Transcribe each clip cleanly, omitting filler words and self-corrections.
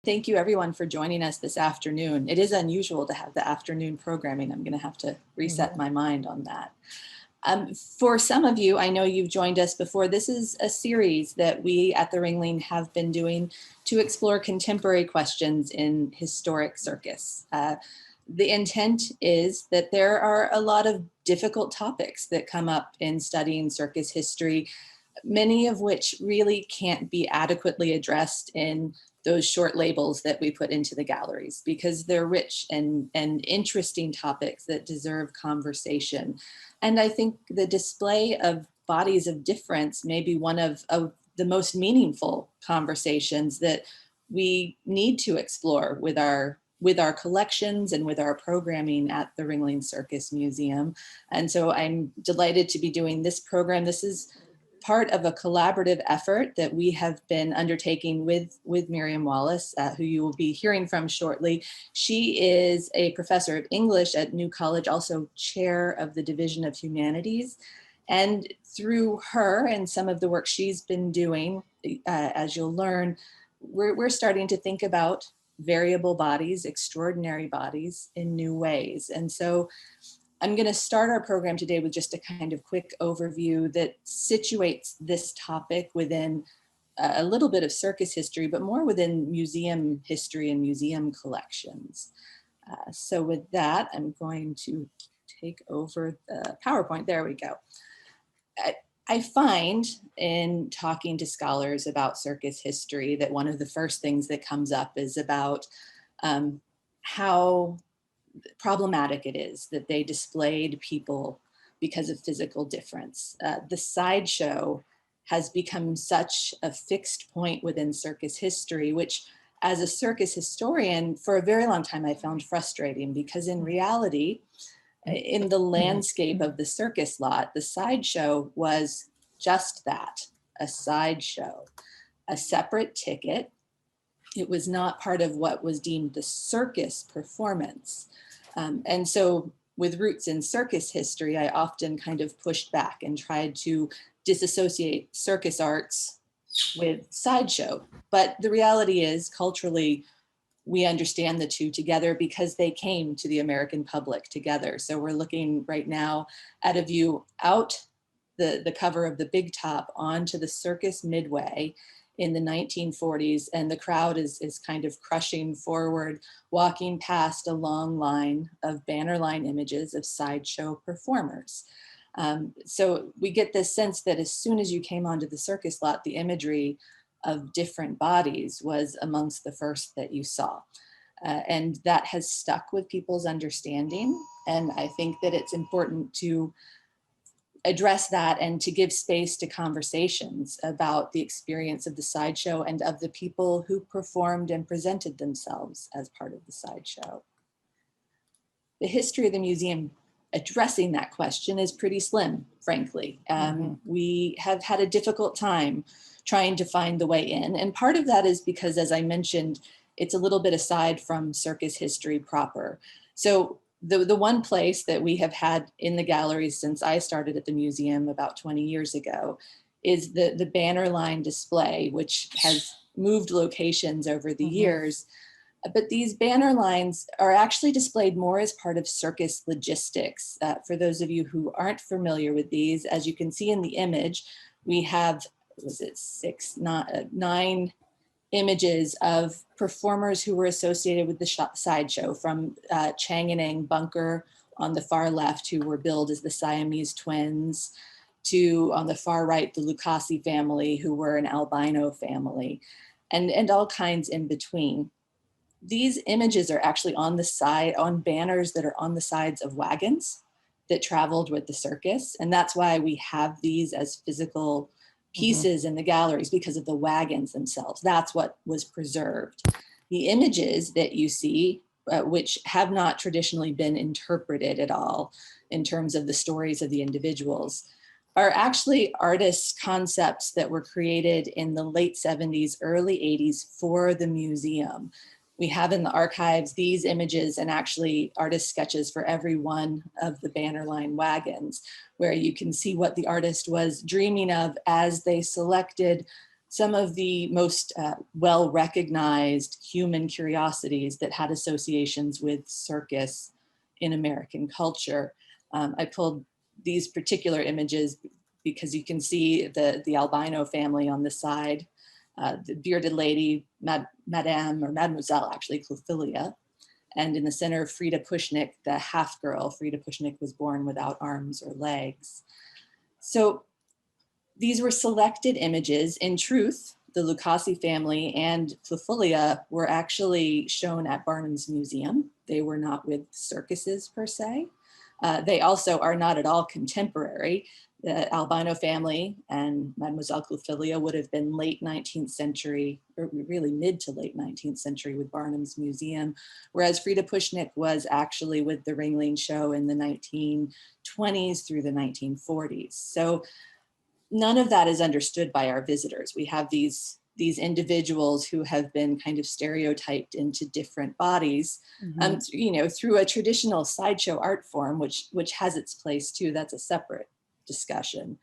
Thank you everyone for joining us this afternoon. It is unusual to have the afternoon programming. I'm going to have to reset my mind on that. For some of you, I know you've joined us before. This is a series that we at the Ringling have been doing to explore contemporary questions in historic circus. The intent is that there are a lot of difficult topics that come up in studying circus history, many of which really can't be adequately addressed in those short labels that we put into the galleries, because they're rich and interesting topics that deserve conversation. And I think the display of bodies of difference may be one of the most meaningful conversations that we need to explore with our collections and with our programming at the Ringling Circus Museum. And so I'm delighted to be doing this program. This is part of a collaborative effort that we have been undertaking with Miriam Wallace, who you will be hearing from shortly. She is a professor of English at New College, also chair of the Division of Humanities. And through her and some of the work she's been doing, as you'll learn, we're starting to think about variable bodies, extraordinary bodies in new ways. And so I'm going to start our program today with just a kind of quick overview that situates this topic within a little bit of circus history, but more within museum history and museum collections. So with that, I'm going to take over the PowerPoint. There we go. I find in talking to scholars about circus history that one of the first things that comes up is about how problematic it is that they displayed people because of physical difference. The sideshow has become such a fixed point within circus history, which as a circus historian for a very long time I found frustrating, because in reality, in the landscape of the circus lot, the sideshow was just that, a sideshow, a separate ticket. It was not part of what was deemed the circus performance. And so with roots in circus history, I often kind of pushed back and tried to disassociate circus arts with sideshow. But the reality is, culturally, we understand the two together because they came to the American public together. So we're looking right now at a view out the cover of the big top onto the circus midway in the 1940s, and the crowd is kind of crushing forward, walking past a long line of banner line images of sideshow performers. So we get this sense that as soon as you came onto the circus lot, the imagery of different bodies was amongst the first that you saw. And that has stuck with people's understanding. And I think that it's important to address that and to give space to conversations about the experience of the sideshow and of the people who performed and presented themselves as part of the sideshow. The history of the museum addressing that question is pretty slim, frankly. We have had a difficult time trying to find the way in. And part of that is because, as I mentioned, it's a little bit aside from circus history proper. So the one place that we have had in the galleries since I started at the museum about 20 years ago is the banner line display, which has moved locations over the years. But these banner lines are actually displayed more as part of circus logistics. For those of you who aren't familiar with these, as you can see in the image, we have, nine images of performers who were associated with the sideshow, from Changanang Bunker on the far left, who were billed as the Siamese twins, to on the far right, the Lucasi family, who were an albino family, and all kinds in between. These images are actually on the side, on banners that are on the sides of wagons that traveled with the circus. And that's why we have these as physical pieces in the galleries, because of the wagons themselves. That's what was preserved. The images that you see, which have not traditionally been interpreted at all in terms of the stories of the individuals, are actually artists' concepts that were created in the late 70s, early 80s for the museum. We have in the archives these images and actually artist sketches for every one of the banner line wagons, where you can see what the artist was dreaming of as they selected some of the most well-recognized human curiosities that had associations with circus in American culture. I pulled these particular images because you can see the albino family on the side, the bearded lady, Madame, or Mademoiselle, actually, Clophilia. And in the center, Frida Pushnik, the half girl. Frida Pushnik was born without arms or legs. So these were selected images. In truth, the Lucasi family and Clophilia were actually shown at Barnum's Museum. They were not with circuses per se. They also are not at all contemporary. The albino family and Mademoiselle Clophilia would have been late 19th century, or really mid to late 19th century with Barnum's Museum, whereas Frida Pushnik was actually with the Ringling Show in the 1920s through the 1940s. So none of that is understood by our visitors. We have these individuals who have been kind of stereotyped into different bodies, you know, through a traditional sideshow art form, which has its place too. That's a separate discussion,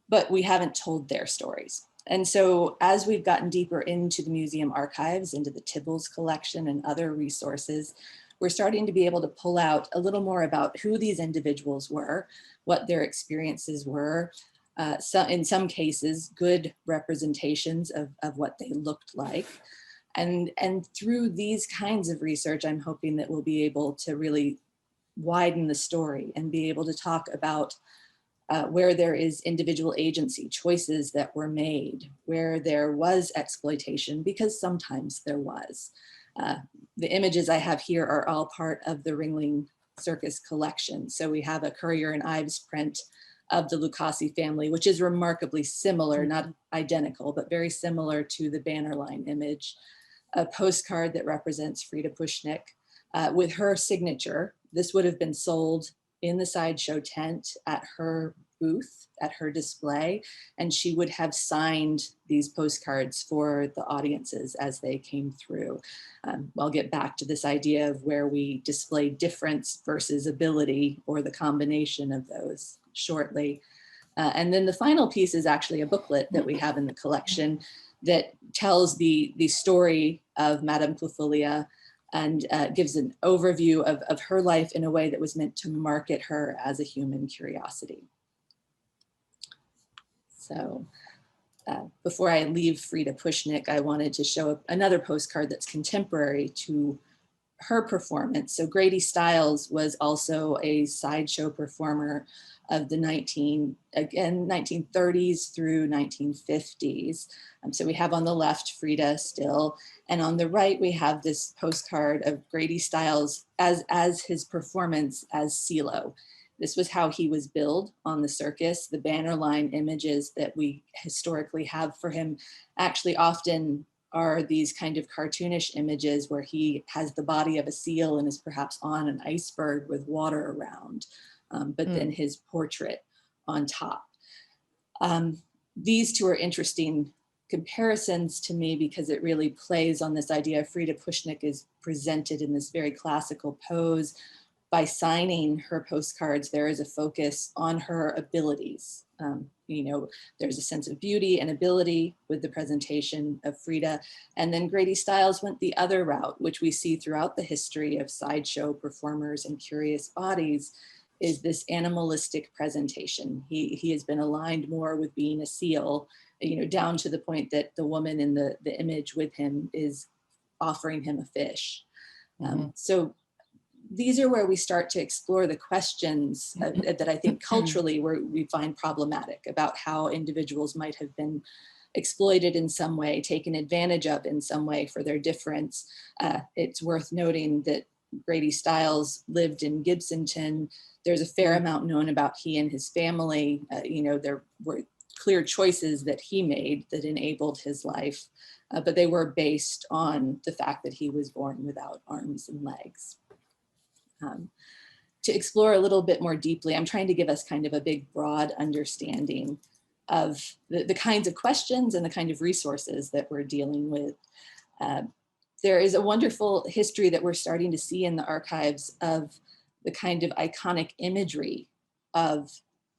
but we haven't told their stories. And so as we've gotten deeper into the museum archives, into the Tibbals collection and other resources, we're starting to be able to pull out a little more about who these individuals were, what their experiences were, in some cases, good representations of what they looked like. And through these kinds of research, I'm hoping that we'll be able to really widen the story and be able to talk about where there is individual agency, choices that were made, where there was exploitation, because sometimes there was. The images I have here are all part of the Ringling Circus collection. So we have a Currier and Ives print of the Lucasi family, which is remarkably similar, not identical, but very similar to the banner line image. A postcard that represents Frida Pushnik with her signature. This would have been sold in the sideshow tent at her booth, at her display, and she would have signed these postcards for the audiences as they came through. I'll get back to this idea of where we display difference versus ability, or the combination of those, shortly. And then the final piece is actually a booklet that we have in the collection that tells the story of Madame Clophilia and gives an overview of her life in a way that was meant to market her as a human curiosity. So before I leave Frida Pushnik, I wanted to show another postcard that's contemporary to her performance. So Grady Stiles was also a sideshow performer of the 1930s through 1950s. So we have on the left Frida still, and on the right we have this postcard of Grady Stiles as his performance as CeeLo. This was how he was billed on the circus. The banner line images that we historically have for him actually often are these kind of cartoonish images where he has the body of a seal and is perhaps on an iceberg with water around, but then his portrait on top. These two are interesting comparisons to me because it really plays on this idea. Frida Pushnik is presented in this very classical pose. By signing her postcards, there is a focus on her abilities. You know, there's a sense of beauty and ability with the presentation of Frida. And then Grady Stiles went the other route, which we see throughout the history of sideshow performers and curious bodies, is this animalistic presentation. He has been aligned more with being a seal, you know, down to the point that the woman in the image with him is offering him a fish. So these are where we start to explore the questions that I think culturally we find problematic about how individuals might have been exploited in some way, taken advantage of in some way for their difference. It's worth noting that Grady Stiles lived in Gibsonton. There's a fair amount known about he and his family. You know, there were clear choices that he made that enabled his life, but they were based on the fact that he was born without arms and legs. To explore a little bit more deeply, I'm trying to give us kind of a big, broad understanding of the kinds of questions and the kind of resources that we're dealing with. There is a wonderful history that we're starting to see in the archives of the kind of iconic imagery of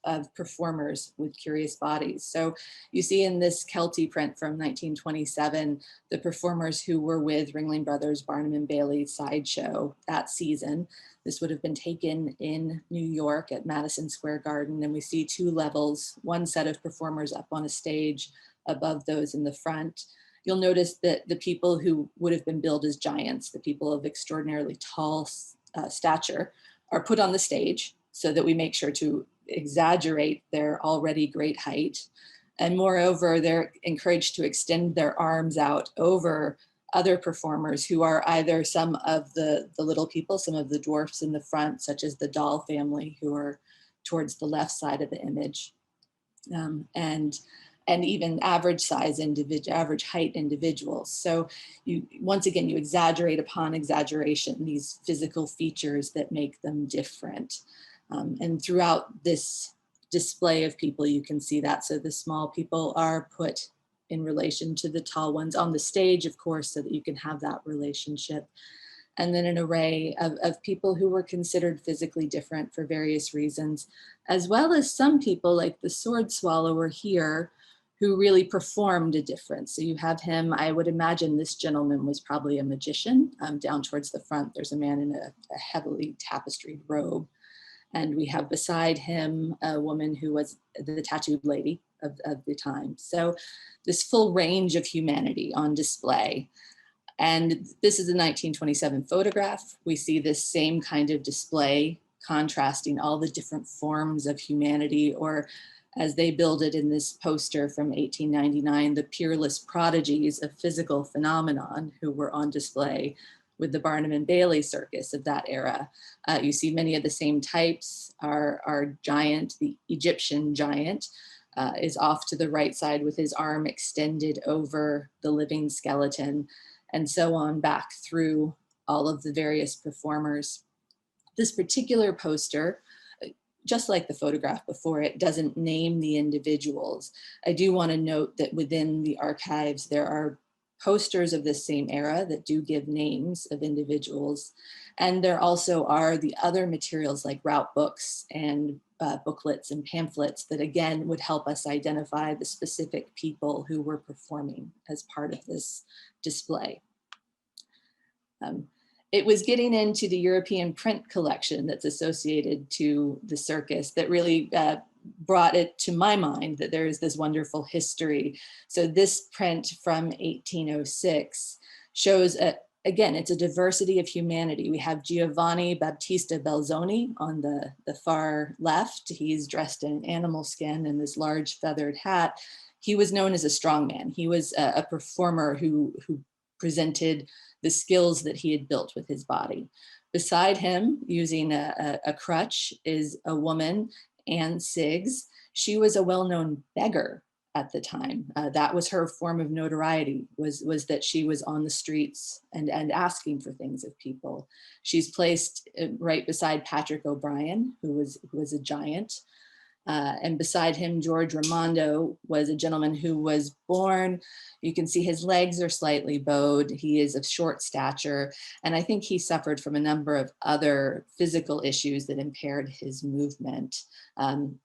of performers with curious bodies. So you see in this Kelty print from 1927, the performers who were with Ringling Brothers, Barnum and Bailey's Sideshow that season. This would have been taken in New York at Madison Square Garden. And we see two levels, one set of performers up on a stage above those in the front. You'll notice that the people who would have been billed as giants, the people of extraordinarily tall stature, are put on the stage so that we make sure to exaggerate their already great height. And moreover, they're encouraged to extend their arms out over other performers who are either some of the little people, some of the dwarfs in the front, such as the doll family, who are towards the left side of the image, and even average size average height individuals. So once again, you exaggerate upon exaggeration these physical features that make them different. And throughout this display of people, you can see that. So the small people are put in relation to the tall ones on the stage, of course, so that you can have that relationship. And then an array of people who were considered physically different for various reasons, as well as some people like the sword swallower here, who really performed a difference. So you have him, I would imagine this gentleman was probably a magician. Down towards the front, there's a man in a heavily tapestried robe. And we have beside him a woman who was the tattooed lady of the time. So this full range of humanity on display. And this is a 1927 photograph. We see this same kind of display contrasting all the different forms of humanity, or as they build it in this poster from 1899, the peerless prodigies of physical phenomenon who were on display with the Barnum and Bailey circus of that era. You see many of the same types. Our giant, the Egyptian giant, is off to the right side with his arm extended over the living skeleton, and so on back through all of the various performers. This particular poster, just like the photograph before it, doesn't name the individuals. I do want to note that within the archives, there are posters of this same era that do give names of individuals. And there also are the other materials like route books and booklets and pamphlets that again would help us identify the specific people who were performing as part of this display. It was getting into the European print collection that's associated to the circus that really brought it to my mind that there is this wonderful history. So this print from 1806 shows, again, it's a diversity of humanity. We have Giovanni Battista Belzoni on the far left. He's dressed in animal skin and this large feathered hat. He was known as a strongman. He was a performer who presented the skills that he had built with his body. Beside him, using a crutch, is a woman, Anne Siggs. She was a well-known beggar at the time. That was her form of notoriety, was that she was on the streets and asking for things of people. She's placed right beside Patrick O'Brien, who was a giant. And beside him, George Raimondo was a gentleman who was born. You can see his legs are slightly bowed. He is of short stature. And I think he suffered from a number of other physical issues that impaired his movement.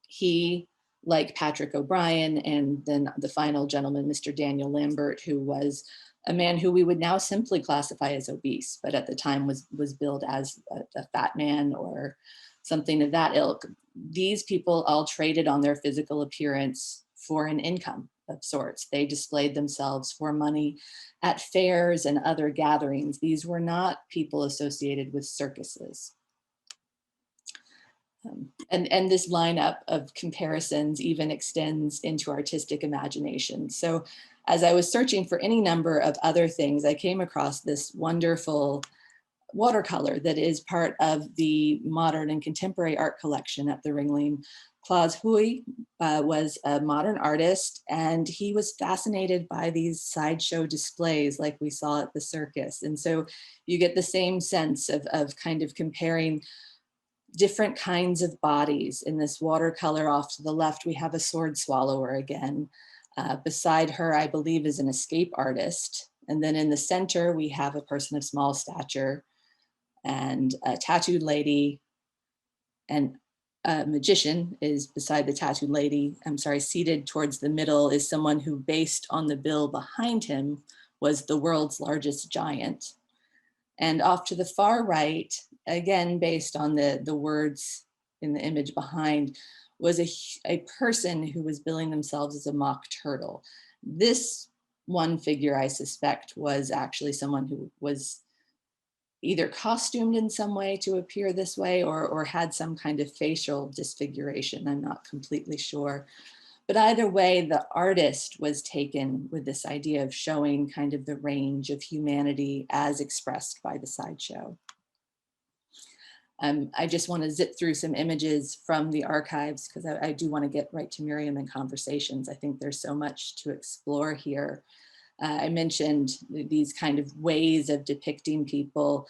He, like Patrick O'Brien, and then the final gentleman, Mr. Daniel Lambert, who was a man who we would now simply classify as obese, but at the time was billed as a fat man or something of that ilk. These people all traded on their physical appearance for an income of sorts. They displayed themselves for money at fairs and other gatherings. These were not people associated with circuses. And this lineup of comparisons even extends into artistic imagination. So as I was searching for any number of other things, I came across this wonderful watercolor that is part of the modern and contemporary art collection at the Ringling. Klaus Huy was a modern artist, and he was fascinated by these sideshow displays like we saw at the circus. And so you get the same sense of kind of comparing different kinds of bodies. In this watercolor off to the left, we have a sword swallower again. Beside her, I believe, is an escape artist. And then in the center, we have a person of small stature and a tattooed lady, and magician is beside the tattooed lady. I'm sorry, seated towards the middle is someone who, based on the bill behind him, was the world's largest giant. And off to the far right, again, based on the words in the image behind, was a person who was billing themselves as a mock turtle. This one figure, I suspect, was actually someone who was either costumed in some way to appear this way or had some kind of facial disfiguration. I'm not completely sure. But either way, the artist was taken with this idea of showing kind of the range of humanity as expressed by the sideshow. I just want to zip through some images from the archives because I do want to get right to Miriam and conversations. I think there's so much to explore here. I mentioned these kind of ways of depicting people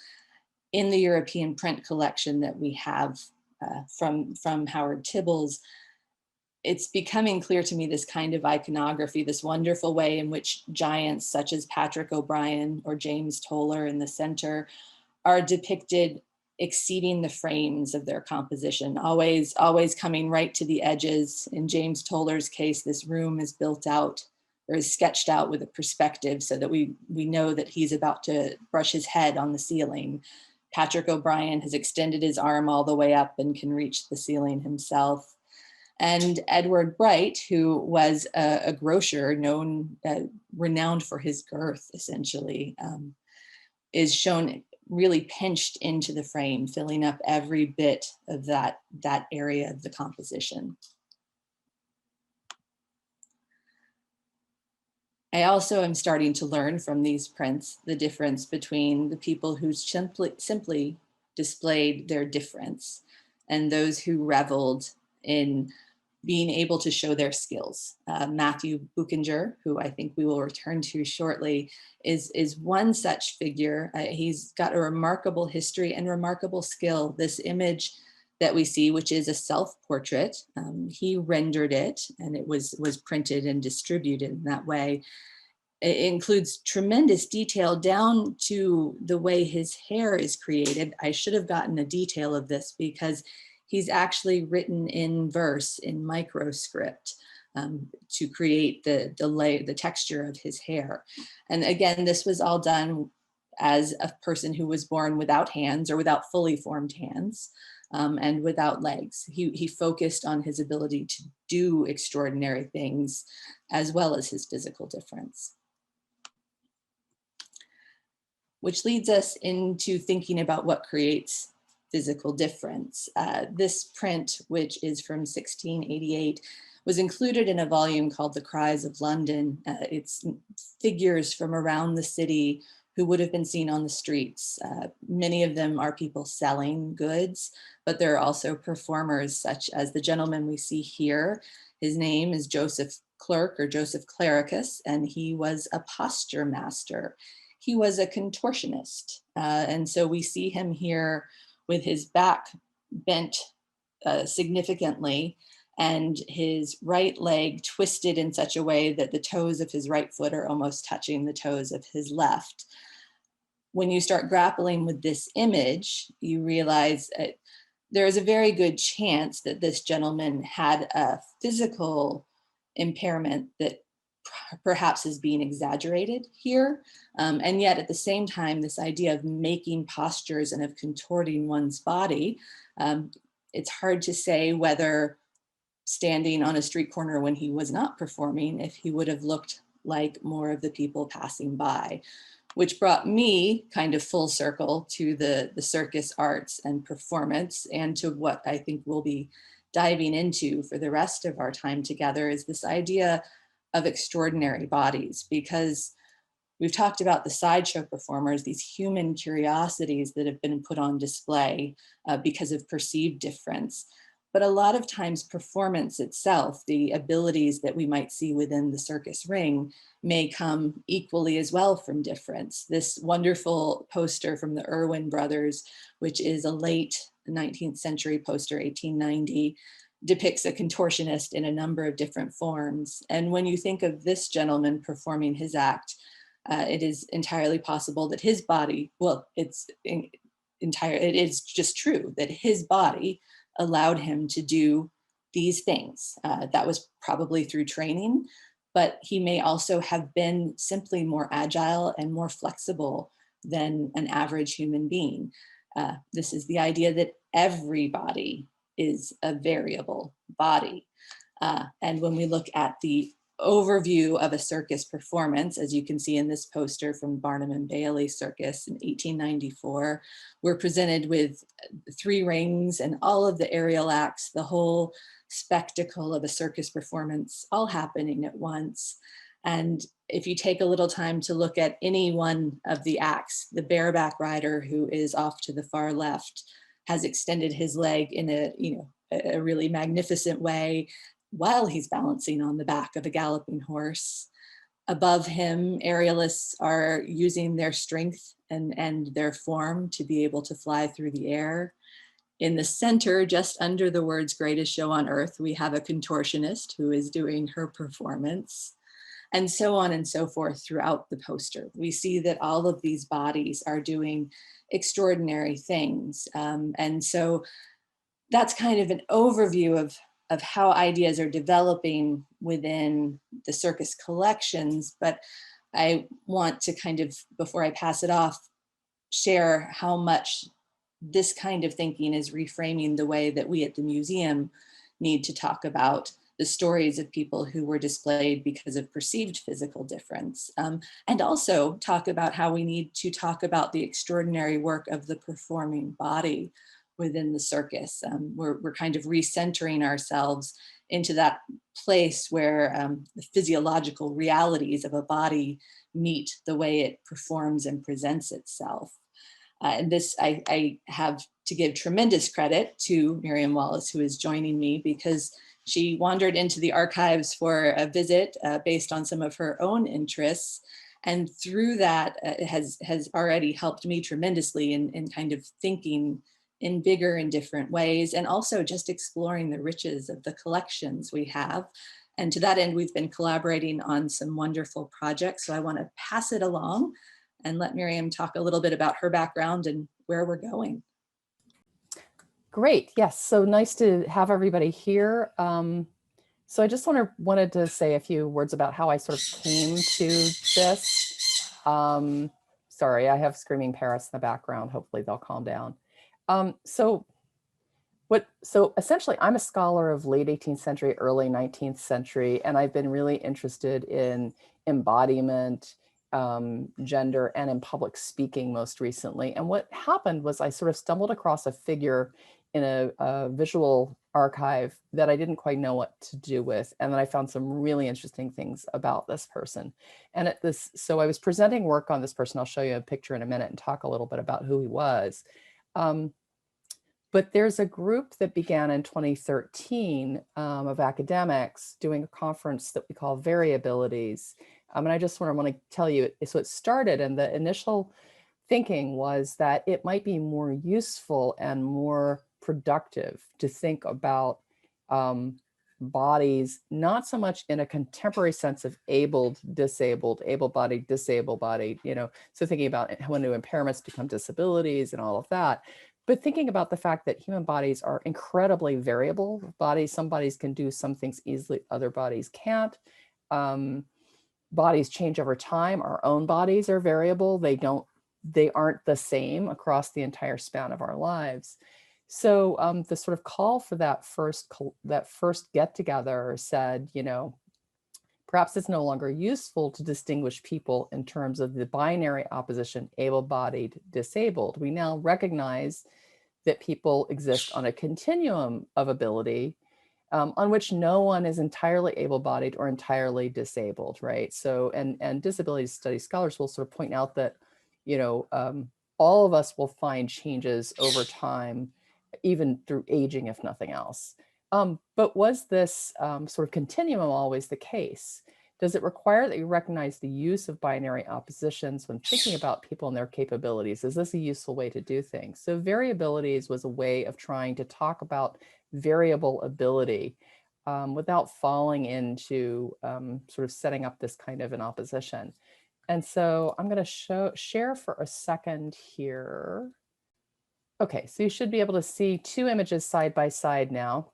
in the European print collection that we have from Howard Tibbals. It's becoming clear to me, this kind of iconography, this wonderful way in which giants such as Patrick O'Brien or James Toller in the center are depicted exceeding the frames of their composition, always coming right to the edges. In James Toller's case, this room is built out or is sketched out with a perspective so that we know that he's about to brush his head on the ceiling. Patrick O'Brien has extended his arm all the way up and can reach the ceiling himself. And Edward Bright, who was a grocer known, renowned for his girth, essentially, is shown really pinched into the frame, filling up every bit of that area of the composition. I also am starting to learn from these prints the difference between the people who simply displayed their difference and those who reveled in being able to show their skills. Matthew Buckinger, who I think we will return to shortly, is one such figure. He's got a remarkable history and remarkable skill. This image that we see, which is a self-portrait, he rendered it and it was printed and distributed in that way. It includes tremendous detail down to the way his hair is created. I should have gotten a detail of this because he's actually written in verse in microscript to create the texture of his hair. And again, this was all done as a person who was born without hands or without fully formed hands and without legs. He focused on his ability to do extraordinary things as well as his physical difference. Which leads us into thinking about what creates physical difference. This print, which is from 1688, was included in a volume called The Cries of London. It's figures from around the city who would have been seen on the streets. Many of them are people selling goods, but there are also performers such as the gentleman we see here. His name is Joseph Clerk or Joseph Clericus, and he was a posture master. He was a contortionist. And so we see him here with his back bent significantly and his right leg twisted in such a way that the toes of his right foot are almost touching the toes of his left. When you start grappling with this image, you realize there is a very good chance that this gentleman had a physical impairment that perhaps is being exaggerated here. And yet at the same time, this idea of making postures and of contorting one's body, it's hard to say whether standing on a street corner when he was not performing, if he would have looked like more of the people passing by, which brought me kind of full circle to the circus arts and performance, and to what I think we'll be diving into for the rest of our time together, is this idea of extraordinary bodies. Because we've talked about the sideshow performers, these human curiosities that have been put on display because of perceived difference. But a lot of times performance itself, the abilities that we might see within the circus ring, may come equally as well from difference. This wonderful poster from the Irwin brothers, which is a late 19th century poster, 1890, depicts a contortionist in a number of different forms. And when you think of this gentleman performing his act, it is entirely possible that his body, well, it is just true that his body allowed him to do these things. That was probably through training, but he may also have been simply more agile and more flexible than an average human being. This is the idea that every body is a variable body. And when we look at the overview of a circus performance, as you can see in this poster from Barnum and Bailey Circus in 1894, we're presented with 3 rings and all of the aerial acts, the whole spectacle of a circus performance all happening at once. And if you take a little time to look at any one of the acts, the bareback rider who is off to the far left has extended his leg in a really magnificent way while he's balancing on the back of a galloping horse. Above him, aerialists are using their strength and their form to be able to fly through the air. In the center, just under the words "greatest show on earth," we have a contortionist who is doing her performance, and so on and so forth throughout the poster. We see that all of these bodies are doing extraordinary things. And so that's kind of an overview of how ideas are developing within the circus collections. But I want to kind of, before I pass it off, share how much this kind of thinking is reframing the way that we at the museum need to talk about the stories of people who were displayed because of perceived physical difference. And also talk about how we need to talk about the extraordinary work of the performing body within the circus. We're kind of recentering ourselves into that place where the physiological realities of a body meet the way it performs and presents itself. And this, I have to give tremendous credit to Miriam Wallace, who is joining me, because she wandered into the archives for a visit based on some of her own interests. And through that, it has already helped me tremendously in kind of thinking in bigger and different ways, and also just exploring the riches of the collections we have. And to that end, we've been collaborating on some wonderful projects. So I want to pass it along and let Miriam talk a little bit about her background and where we're going. Great, yes, so nice to have everybody here. So I just wanted to say a few words about how I sort of came to this. Sorry, I have screaming parrots in the background. Hopefully they'll calm down. So essentially, I'm a scholar of late 18th century, early 19th century, and I've been really interested in embodiment, gender, and in public speaking most recently. And what happened was I sort of stumbled across a figure in a visual archive that I didn't quite know what to do with. And then I found some really interesting things about this person. And so I was presenting work on this person. I'll show you a picture in a minute and talk a little bit about who he was. But there's a group that began in 2013 of academics doing a conference that we call Variabilities. And I just want to tell you, so it started, and the initial thinking was that it might be more useful and more productive to think about bodies, not so much in a contemporary sense of abled, disabled, able-bodied, disabled-bodied, so thinking about when do impairments become disabilities and all of that, but thinking about the fact that human bodies are incredibly variable bodies. Some bodies can do some things easily, other bodies can't. Bodies change over time. Our own bodies are variable. They aren't the same across the entire span of our lives. So the sort of call for that first get together said, perhaps it's no longer useful to distinguish people in terms of the binary opposition, able-bodied, disabled. We now recognize that people exist on a continuum of ability on which no one is entirely able-bodied or entirely disabled, right? So, and disability studies scholars will sort of point out that, all of us will find changes over time, even through aging, if nothing else. But was this sort of continuum always the case? Does it require that you recognize the use of binary oppositions when thinking about people and their capabilities? Is this a useful way to do things? So variabilities was a way of trying to talk about variable ability without falling into sort of setting up this kind of an opposition. And so I'm going to share for a second here. Okay, so you should be able to see two images side by side now.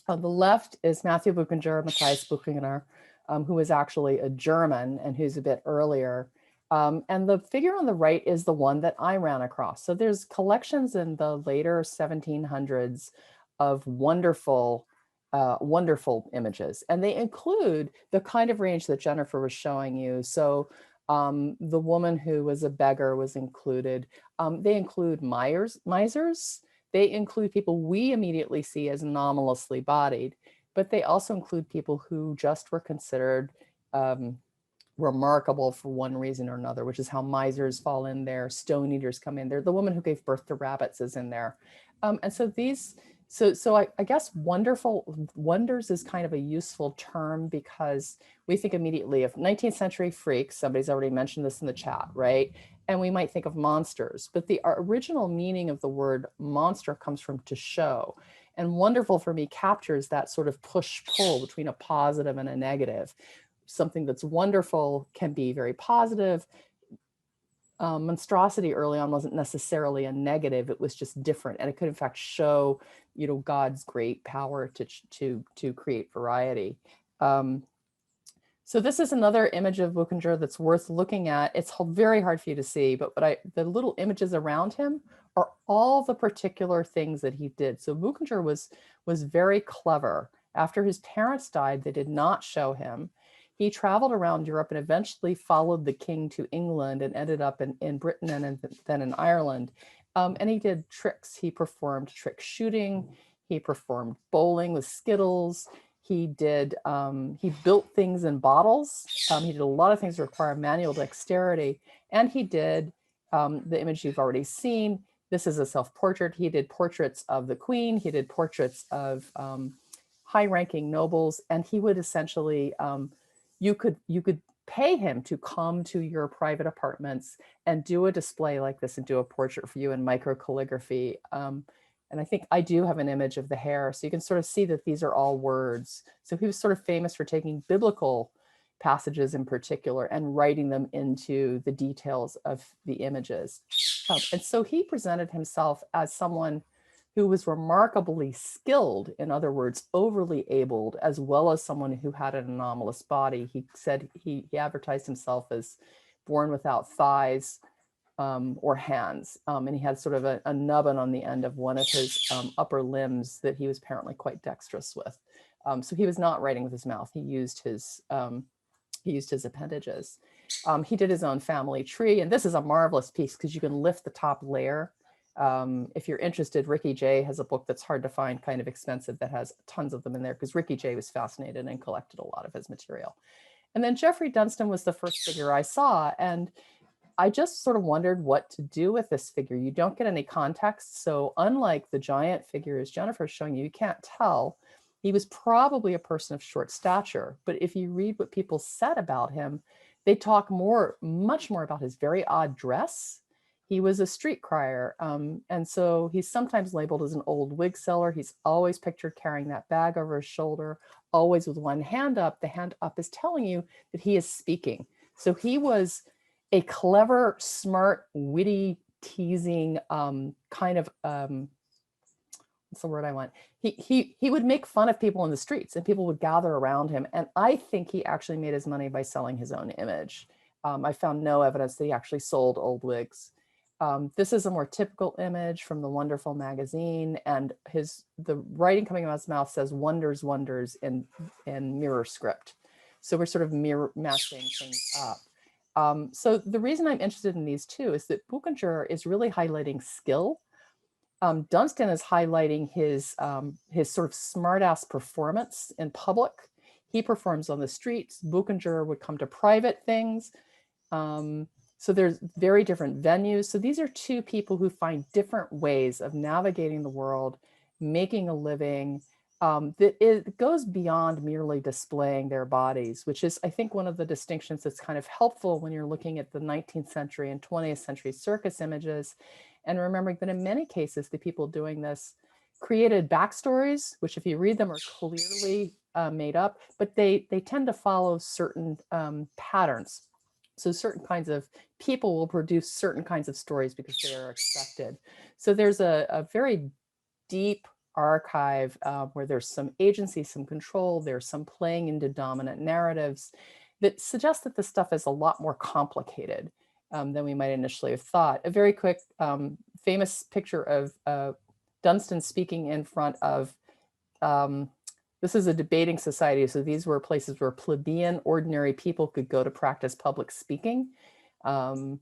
On the left is Matthew Buckinger, Matthias Buchinger, who is actually a German and who's a bit earlier. And the figure on the right is the one that I ran across. So there's collections in the later 1700s of wonderful, wonderful images. And they include the kind of range that Jennifer was showing you. So the woman who was a beggar was included. They include misers. They include people we immediately see as anomalously bodied, but they also include people who just were considered remarkable for one reason or another, which is how misers fall in there, stone eaters come in there. The woman who gave birth to rabbits is in there. And so these, so I guess wonderful wonders is kind of a useful term because we think immediately of 19th century freaks. Somebody's already mentioned this in the chat, right? And we might think of monsters, but the original meaning of the word monster comes from to show. And wonderful for me captures that sort of push pull between a positive and a negative. Something that's wonderful can be very positive. Monstrosity early on wasn't necessarily a negative, it was just different, and it could in fact show, you know, God's great power to create variety. So this is another image of Buchinger that's worth looking at. It's very hard for you to see, but the little images around him are all the particular things that he did. So Buchinger was very clever. After his parents died, they did not show him. He traveled around Europe and eventually followed the king to England and ended up in Britain and then in Ireland. And he did tricks. He performed trick shooting. He performed bowling with skittles. He built things in bottles. He did a lot of things that require manual dexterity. And he did the image you've already seen. This is a self-portrait. He did portraits of the queen. He did portraits of high-ranking nobles. And he would essentially, you could pay him to come to your private apartments and do a display like this and do a portrait for you in micro calligraphy. And I think I do have an image of the hair. So you can sort of see that these are all words. So he was sort of famous for taking biblical passages in particular and writing them into the details of the images. And so he presented himself as someone who was remarkably skilled, in other words, overly abled, as well as someone who had an anomalous body. He said he advertised himself as born without thighs, or hands. And he had sort of a nubbin on the end of one of his upper limbs that he was apparently quite dexterous with. So he was not writing with his mouth. He used his appendages. He did his own family tree. And this is a marvelous piece because you can lift the top layer. If you're interested, Ricky Jay has a book that's hard to find, kind of expensive, that has tons of them in there because Ricky Jay was fascinated and collected a lot of his material. And then Jeffrey Dunstan was the first figure I saw. And I just sort of wondered what to do with this figure. You don't get any context. So unlike the giant figures Jennifer's showing you, you can't tell. He was probably a person of short stature. But if you read what people said about him, they talk much more about his very odd dress. He was a street crier. And so he's sometimes labeled as an old wig seller. He's always pictured carrying that bag over his shoulder, always with one hand up. The hand up is telling you that he is speaking. So he was a clever, smart, witty, teasing kind of, what's the word I want? He would make fun of people in the streets and people would gather around him. And I think he actually made his money by selling his own image. I found no evidence that he actually sold old wigs. This is a more typical image from the Wonderful magazine, and the writing coming out of his mouth says "wonders, wonders" in mirror script. So we're sort of mirror matching things up. So the reason I'm interested in these two is that Buchinger is really highlighting skill. Dunstan is highlighting his sort of smartass performance in public. He performs on the streets. Buchinger would come to private things. So there's very different venues. So these are two people who find different ways of navigating the world, making a living, that it goes beyond merely displaying their bodies, which is, I think, one of the distinctions that's kind of helpful when you're looking at the 19th century and 20th century circus images, and remembering that in many cases, the people doing this created backstories, which if you read them are clearly made up, but they tend to follow certain patterns. So certain kinds of people will produce certain kinds of stories because they are expected. So there's a very deep archive where there's some agency, some control, there's some playing into dominant narratives that suggest that this stuff is a lot more complicated than we might initially have thought. A very quick famous picture of Dunstan speaking in front of, this is a debating society, so these were places where plebeian, ordinary people could go to practice public speaking. I'm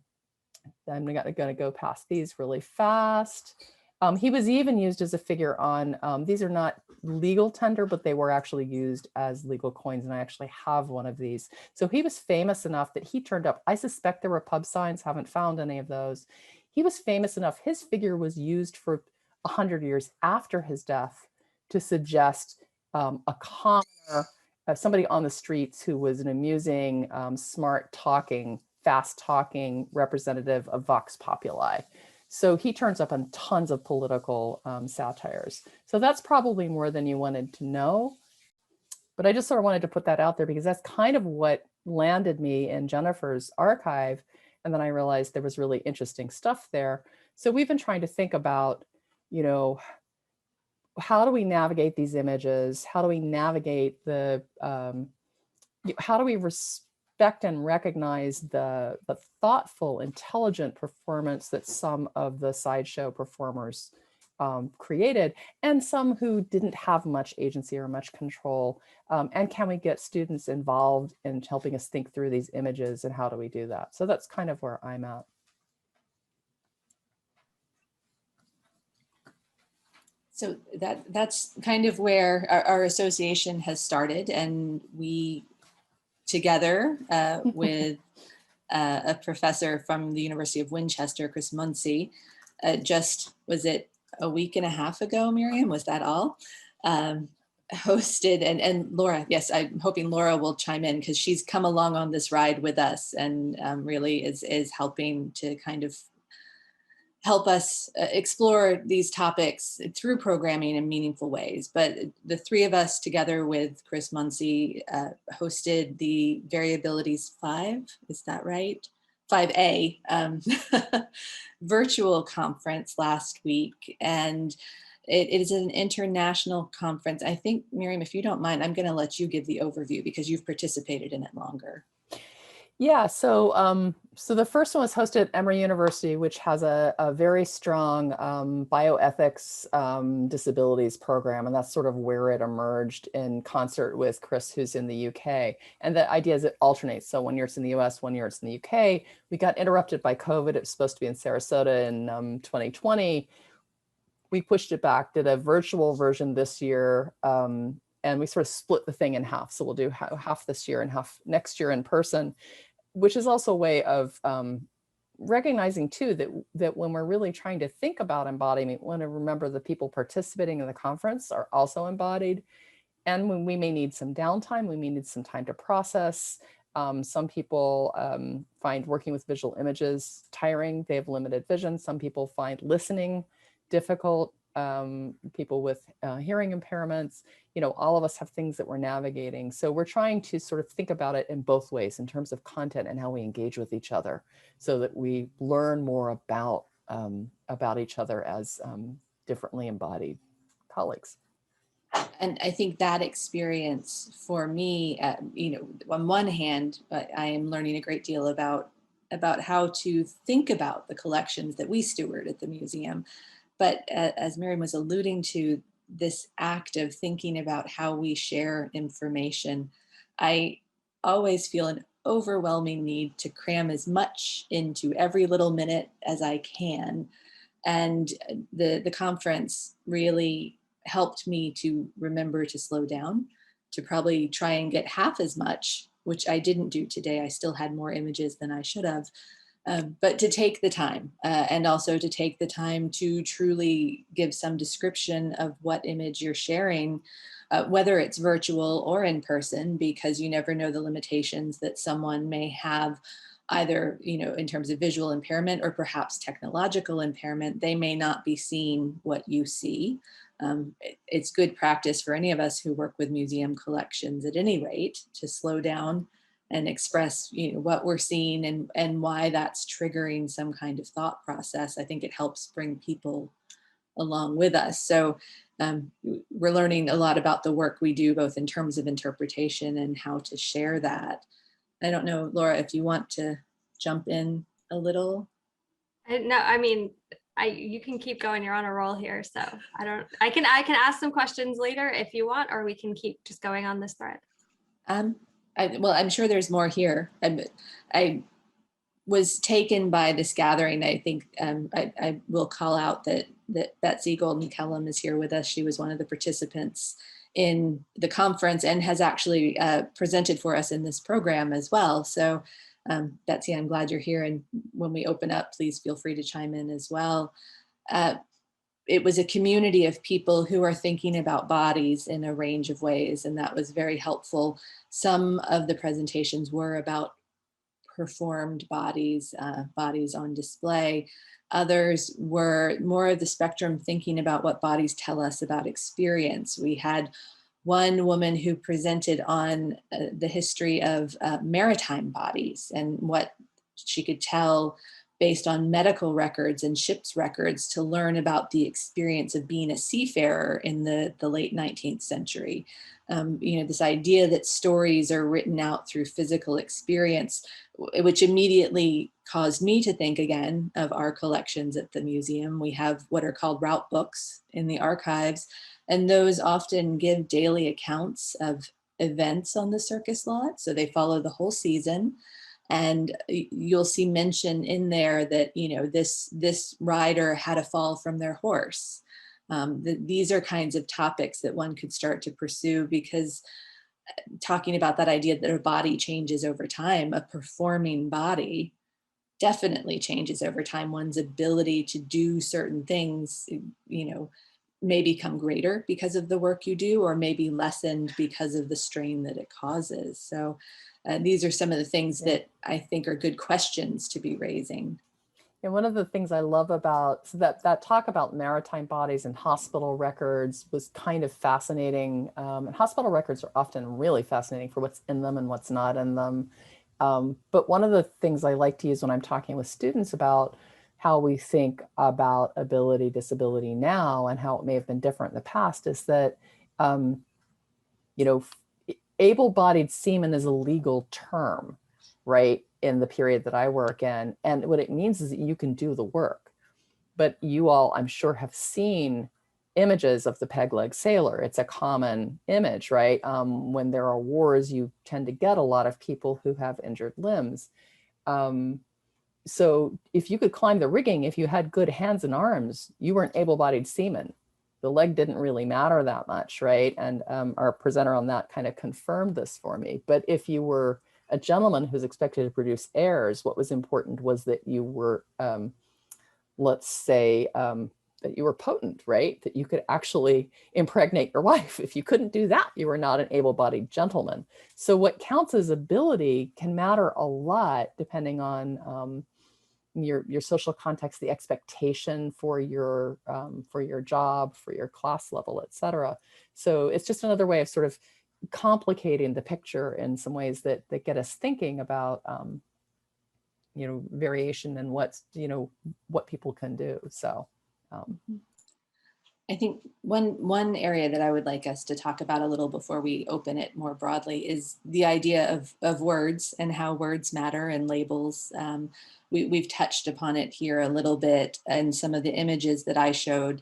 going to go past these really fast. He was even used as a figure on, these are not legal tender, but they were actually used as legal coins, and I actually have one of these. So he was famous enough that he turned up. I suspect there were pub signs, haven't found any of those. He was famous enough, his figure was used for 100 years after his death to suggest a commoner, somebody on the streets who was an amusing, smart talking, fast talking representative of Vox Populi. So he turns up on tons of political satires. So that's probably more than you wanted to know. But I just sort of wanted to put that out there because that's kind of what landed me in Jennifer's archive. And then I realized there was really interesting stuff there. So we've been trying to think about, you know, how do we navigate these images? How do we navigate the, how do we respect and recognize the thoughtful, intelligent performance that some of the sideshow performers created, and some who didn't have much agency or much control? And can we get students involved in helping us think through these images, and how do we do that? So that's kind of where I'm at. So that's kind of where our association has started, and we, together with a professor from the University of Winchester, Chris Muncy, just, was it a week and a half ago, Miriam, was that all? Hosted, and Laura, yes, I'm hoping Laura will chime in because she's come along on this ride with us and really is helping to kind of help us explore these topics through programming in meaningful ways. But the three of us, together with Chris Muncy, hosted the Variabilities 5, is that right? 5A virtual conference last week. And it is an international conference. I think, Miriam, if you don't mind, I'm going to let you give the overview because you've participated in it longer. Yeah, so so the first one was hosted at Emory University, which has a very strong bioethics disabilities program, and that's sort of where it emerged in concert with Chris, who's in the UK. And the idea is it alternates. So 1 year it's in the US, 1 year it's in the UK. We got interrupted by COVID. It was supposed to be in Sarasota in 2020. We pushed it back, did a virtual version this year, and we sort of split the thing in half. So we'll do half this year and half next year in person, which is also a way of recognizing too that when we're really trying to think about embodiment, we want to remember the people participating in the conference are also embodied. And when we may need some downtime, we may need some time to process. Some people find working with visual images tiring. They have limited vision. Some people find listening difficult. People with hearing impairments, you know, all of us have things that we're navigating. So we're trying to sort of think about it in both ways in terms of content and how we engage with each other so that we learn more about each other as differently embodied colleagues. And I think that experience for me, you know, on one hand, I am learning a great deal about how to think about the collections that we steward at the museum. But as Miriam was alluding to, this act of thinking about how we share information, I always feel an overwhelming need to cram as much into every little minute as I can. And the conference really helped me to remember to slow down, to probably try and get half as much, which I didn't do today. I still had more images than I should have. But to take the time and also to take the time to truly give some description of what image you're sharing, whether it's virtual or in person, because you never know the limitations that someone may have, either, you know, in terms of visual impairment or perhaps technological impairment. They may not be seeing what you see. It's good practice for any of us who work with museum collections at any rate to slow down and express, you know, what we're seeing and why that's triggering some kind of thought process. I think it helps bring people along with us. So we're learning a lot about the work we do, both in terms of interpretation and how to share that. I don't know, Laura, if you want to jump in a little. No, I mean, you can keep going. You're on a roll here, so I can ask some questions later if you want, or we can keep just going on this thread. Well, I'm sure there's more here. I was taken by this gathering. I think I will call out that Betsy Golden Kellum is here with us. She was one of the participants in the conference and has actually presented for us in this program as well. So Betsy, I'm glad you're here. And when we open up, please feel free to chime in as well. It was a community of people who are thinking about bodies in a range of ways, and that was very helpful. Some of the presentations were about performed bodies, bodies on display. Others were more of the spectrum, thinking about what bodies tell us about experience. We had one woman who presented on the history of maritime bodies and what she could tell based on medical records and ship's records to learn about the experience of being a seafarer in the late 19th century. You know, this idea that stories are written out through physical experience, which immediately caused me to think again of our collections at the museum. We have what are called route books in the archives, and those often give daily accounts of events on the circus lot. So they follow the whole season. And you'll see mention in there that, you know, this rider had a fall from their horse. These are kinds of topics that one could start to pursue, because talking about that idea that a body changes over time, a performing body definitely changes over time. One's ability to do certain things, you know, may become greater because of the work you do, or maybe lessened because of the strain that it causes. So these are some of the things that I think are good questions to be raising. And one of the things I love about that talk about maritime bodies and hospital records was kind of fascinating. And hospital records are often really fascinating for what's in them and what's not in them. But one of the things I like to use when I'm talking with students about how we think about ability, disability now, and how it may have been different in the past is that, you know, able-bodied seaman is a legal term, right, in the period that I work in. And what it means is that you can do the work. But you all, I'm sure, have seen images of the peg leg sailor. It's a common image, right? When there are wars, you tend to get a lot of people who have injured limbs. So if you could climb the rigging, if you had good hands and arms, you were an able-bodied seaman. The leg didn't really matter that much, right? And our presenter on that kind of confirmed this for me. But if you were a gentleman who's expected to produce heirs, what was important was that you were, let's say, that you were potent, right? That you could actually impregnate your wife. If you couldn't do that, you were not an able-bodied gentleman. So what counts as ability can matter a lot depending on your social context, the expectation for your job, for your class level, et cetera. So it's just another way of sort of complicating the picture in some ways that get us thinking about you know, variation and what's, you know, what people can do. So I think one area that I would like us to talk about a little before we open it more broadly is the idea of words and how words matter and labels. We've touched upon it here a little bit, and some of the images that I showed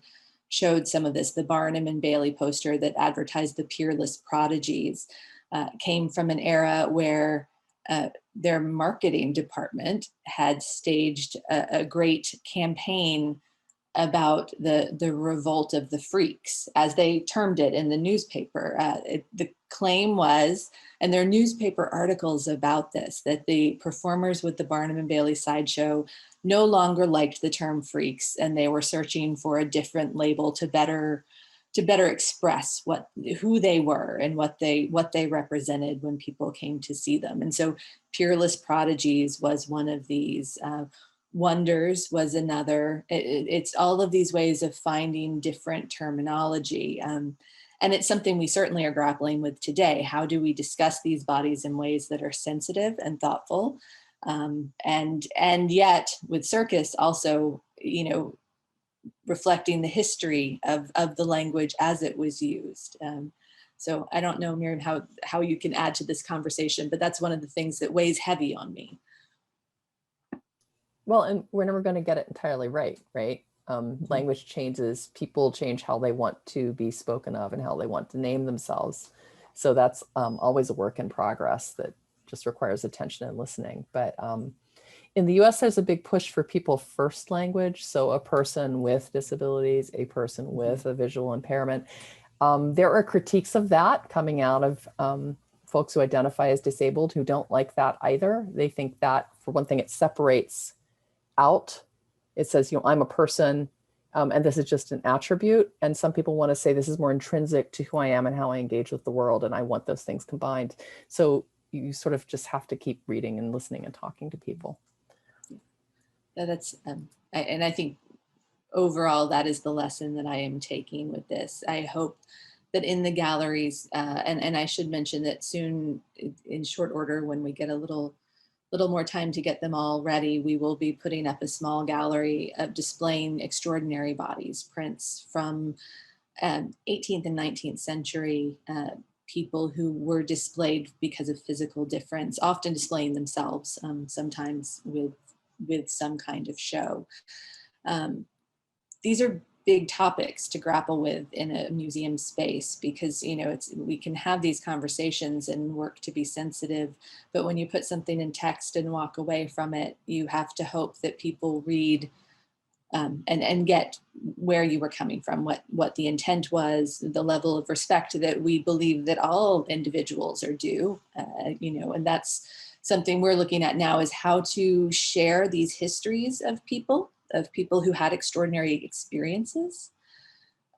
some of this. The Barnum and Bailey poster that advertised the Peerless Prodigies came from an era where their marketing department had staged a great campaign about the revolt of the freaks, as they termed it in the newspaper. The claim was, and there are newspaper articles about this, that the performers with the Barnum and Bailey Sideshow no longer liked the term freaks, and they were searching for a different label to better express who they were and what they represented when people came to see them. And so Peerless Prodigies was one of these. Wonders was another. It's all of these ways of finding different terminology. And it's something we certainly are grappling with today. How do we discuss these bodies in ways that are sensitive and thoughtful? And yet with circus also, reflecting the history of the language as it was used. So I don't know, Miriam, how you can add to this conversation, but that's one of the things that weighs heavy on me. Well, and we're never going to get it entirely right, right? Language changes, people change how they want to be spoken of and how they want to name themselves. So that's always a work in progress that just requires attention and listening. But in the US, there's a big push for people first language. So a person with disabilities, a person with a visual impairment. There are critiques of that coming out of folks who identify as disabled who don't like that either. They think that, for one thing, it separates out. It says, I'm a person, and this is just an attribute. And some people want to say this is more intrinsic to who I am and how I engage with the world, and I want those things combined. So you sort of just have to keep reading and listening and talking to people. Yeah, that's, and I think overall that is the lesson that I am taking with this. I hope that in the galleries, and I should mention that soon, in short order, when we get a little more time to get them all ready, we will be putting up a small gallery of displaying extraordinary bodies, prints from 18th and 19th century people who were displayed because of physical difference, often displaying themselves, sometimes with some kind of show. These are big topics to grapple with in a museum space because, we can have these conversations and work to be sensitive, but when you put something in text and walk away from it, you have to hope that people read and get where you were coming from, what the intent was, the level of respect that we believe that all individuals are due, and that's something we're looking at now, is how to share these histories of people who had extraordinary experiences,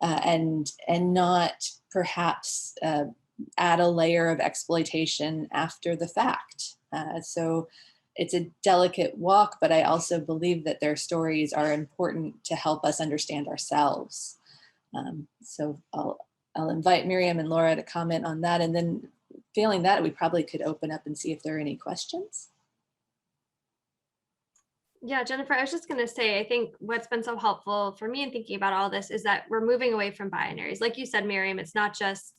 and not perhaps add a layer of exploitation after the fact. So it's a delicate walk, but I also believe that their stories are important to help us understand ourselves. So I'll invite Miriam and Laura to comment on that, and then failing that, we probably could open up and see if there are any questions. Yeah, Jennifer, I was just going to say, I think what's been so helpful for me in thinking about all this is that we're moving away from binaries. Like you said, Miriam, it's not just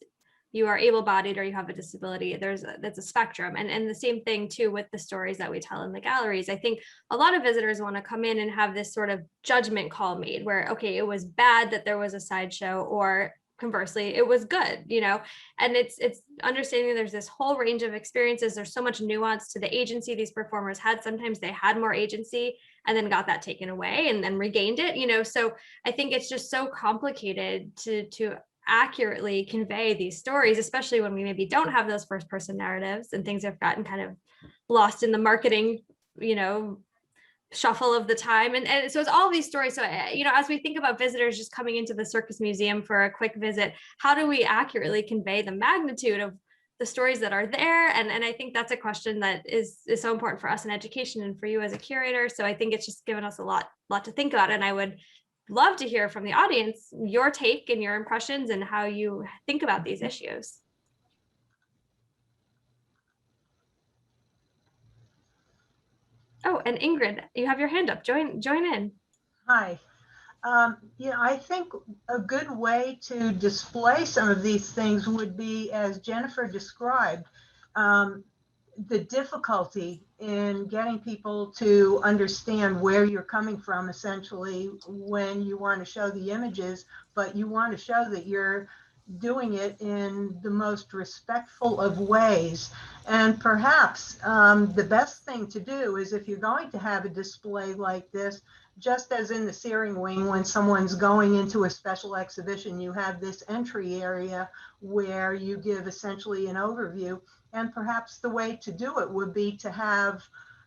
you are able-bodied or you have a disability. That's a spectrum. And the same thing too with the stories that we tell in the galleries. I think a lot of visitors want to come in and have this sort of judgment call made where, okay, it was bad that there was a sideshow, or conversely, it was good, and it's understanding there's this whole range of experiences. There's so much nuance to the agency these performers had. Sometimes they had more agency and then got that taken away and then regained it, so I think it's just so complicated to accurately convey these stories, especially when we maybe don't have those first person narratives and things have gotten kind of lost in the marketing, shuffle of the time. And so it's all these stories. So, as we think about visitors just coming into the Circus Museum for a quick visit, how do we accurately convey the magnitude of the stories that are there? And I think that's a question that is so important for us in education and for you as a curator. So I think it's just given us a lot to think about. And I would love to hear from the audience your take and your impressions and how you think about these issues. Oh, and Ingrid, you have your hand up. Join in. Hi. I think a good way to display some of these things would be, as Jennifer described, the difficulty in getting people to understand where you're coming from, essentially, when you want to show the images, but you want to show that you're doing it in the most respectful of ways. And perhaps the best thing to do is, if you're going to have a display like this, just as in the Searing Wing, when someone's going into a special exhibition, you have this entry area where you give essentially an overview. And perhaps the way to do it would be to have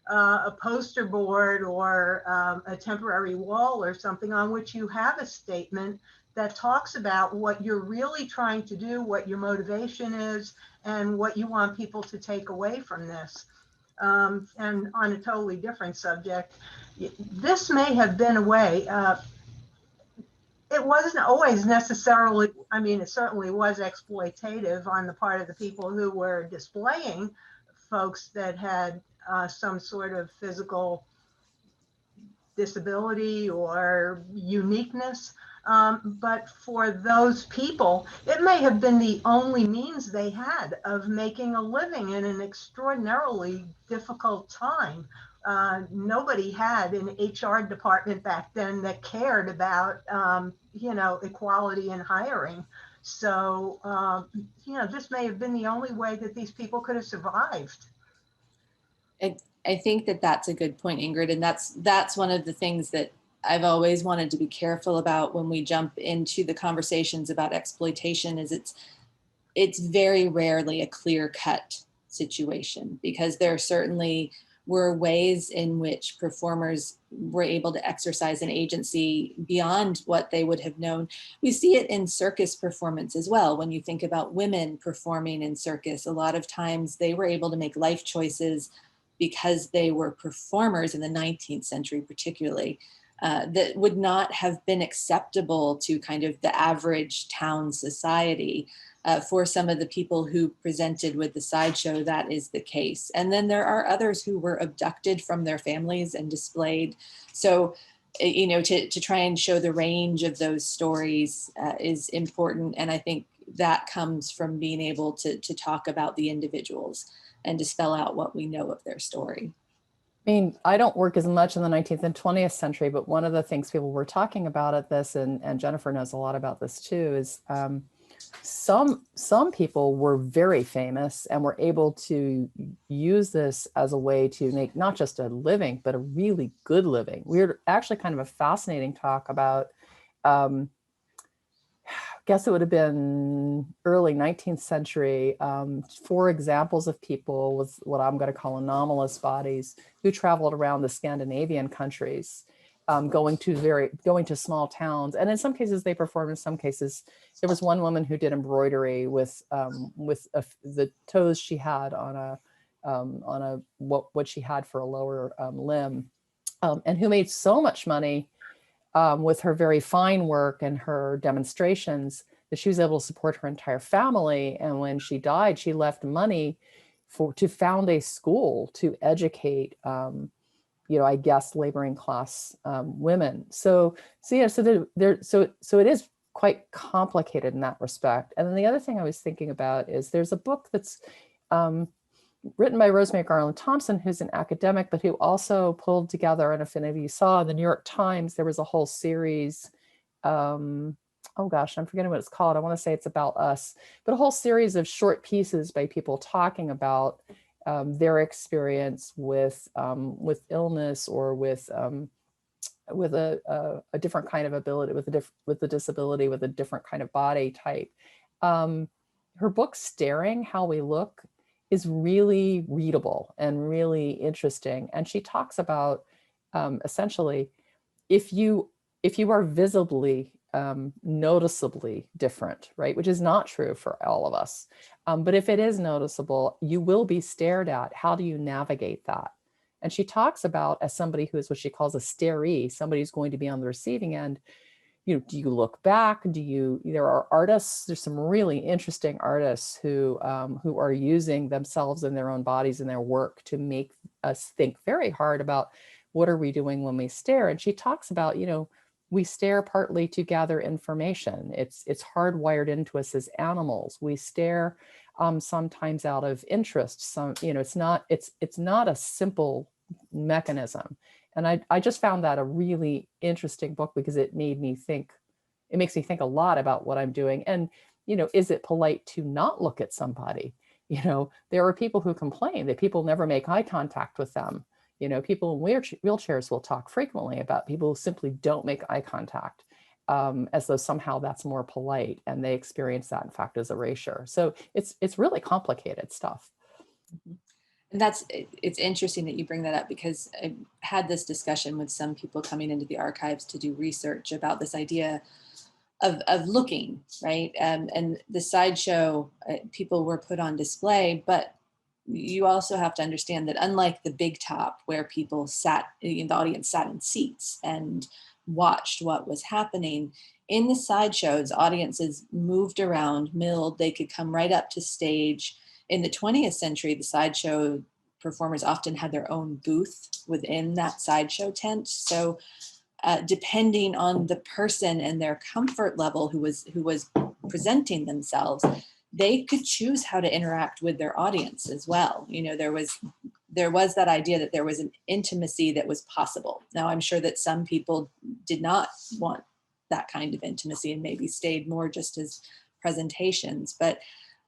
a poster board or a temporary wall or something on which you have a statement that talks about what you're really trying to do, what your motivation is, and what you want people to take away from this. And on a totally different subject, this may have been a way. it wasn't always necessarily, I mean, it certainly was exploitative on the part of the people who were displaying folks that had some sort of physical disability or uniqueness. But for those people, it may have been the only means they had of making a living in an extraordinarily difficult time. Nobody had an HR department back then that cared about, equality in hiring. So, this may have been the only way that these people could have survived. I think that that's a good point, Ingrid, and that's one of the things that I've always wanted to be careful about when we jump into the conversations about exploitation. Is it's very rarely a clear-cut situation, because there certainly were ways in which performers were able to exercise an agency beyond what they would have known. We see it in circus performance as well. When you think about women performing in circus, a lot of times they were able to make life choices because they were performers in the 19th century, particularly, that would not have been acceptable to kind of the average town society. For some of the people who presented with the sideshow, that is the case. And then there are others who were abducted from their families and displayed. So, to try and show the range of those stories is important. And I think that comes from being able to talk about the individuals and to spell out what we know of their story. I mean, I don't work as much in the 19th and 20th century, but one of the things people were talking about at this, and Jennifer knows a lot about this too, is some people were very famous and were able to use this as a way to make not just a living, but a really good living. We were actually kind of a fascinating talk about, I guess it would have been early 19th century, 4 examples of people with what I'm going to call anomalous bodies who traveled around the Scandinavian countries, going to small towns. And in some cases they performed, in some cases, there was one woman who did embroidery with the toes she had on what she had for a lower limb, and who made so much money with her very fine work and her demonstrations that she was able to support her entire family. And when she died, she left money to found a school to educate, I guess, laboring class women. So it is quite complicated in that respect. And then the other thing I was thinking about is there's a book that's written by Rosemary Garland Thompson, who's an academic, but who also pulled together, and if any of you saw in the New York Times, there was a whole series, oh gosh, I'm forgetting what it's called. I want to say It's About Us, but a whole series of short pieces by people talking about their experience with illness or with a different kind of ability, with a disability, with a different kind of body type. Her book, Staring: How We Look, is really readable and really interesting. And she talks about essentially, if you are visibly, noticeably different, right, which is not true for all of us, but if it is noticeable, you will be stared at. How do you navigate that? And she talks about, as somebody who is what she calls a staree, somebody who's going to be on the receiving end, do you look back? There are artists, there's some really interesting artists who are using themselves and their own bodies and their work to make us think very hard about what are we doing when we stare. And she talks about, we stare partly to gather information. It's hardwired into us as animals. We stare sometimes out of interest. It's not a simple mechanism. And I just found that a really interesting book because it makes me think a lot about what I'm doing. And, is it polite to not look at somebody? There are people who complain that people never make eye contact with them. People in wheelchairs will talk frequently about people who simply don't make eye contact, as though somehow that's more polite, and they experience that, in fact, as erasure. So it's really complicated stuff. Mm-hmm. And it's interesting that you bring that up, because I had this discussion with some people coming into the archives to do research about this idea of looking, right? And the sideshow, people were put on display, but you also have to understand that unlike the big top where people sat, the audience sat in seats and watched what was happening. In the sideshows, audiences moved around, milled, they could come right up to stage. In the 20th century, the sideshow performers often had their own booth within that sideshow tent. So depending on the person and their comfort level who was presenting themselves, they could choose how to interact with their audience as well. You know, there was that idea that there was an intimacy that was possible. Now, I'm sure that some people did not want that kind of intimacy and maybe stayed more just as presentations. But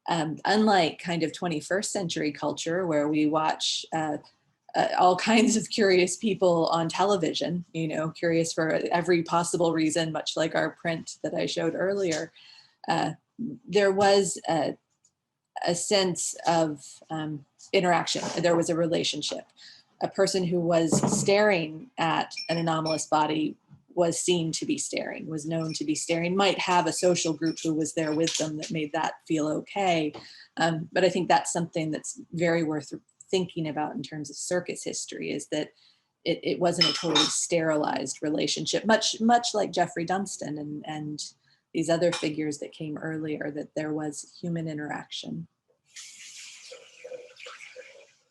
unlike kind of 21st century culture where we watch all kinds of curious people on television, you know, curious for every possible reason, much like our print that I showed earlier, there was a sense of interaction. There was a relationship. A person who was staring at an anomalous body was seen to be staring, was known to be staring, might have a social group who was there with them that made that feel okay. But I think that's something that's very worth thinking about in terms of circus history, is that it wasn't a totally sterilized relationship, much like Jeffrey Dunstan and these other figures that came earlier, that there was human interaction.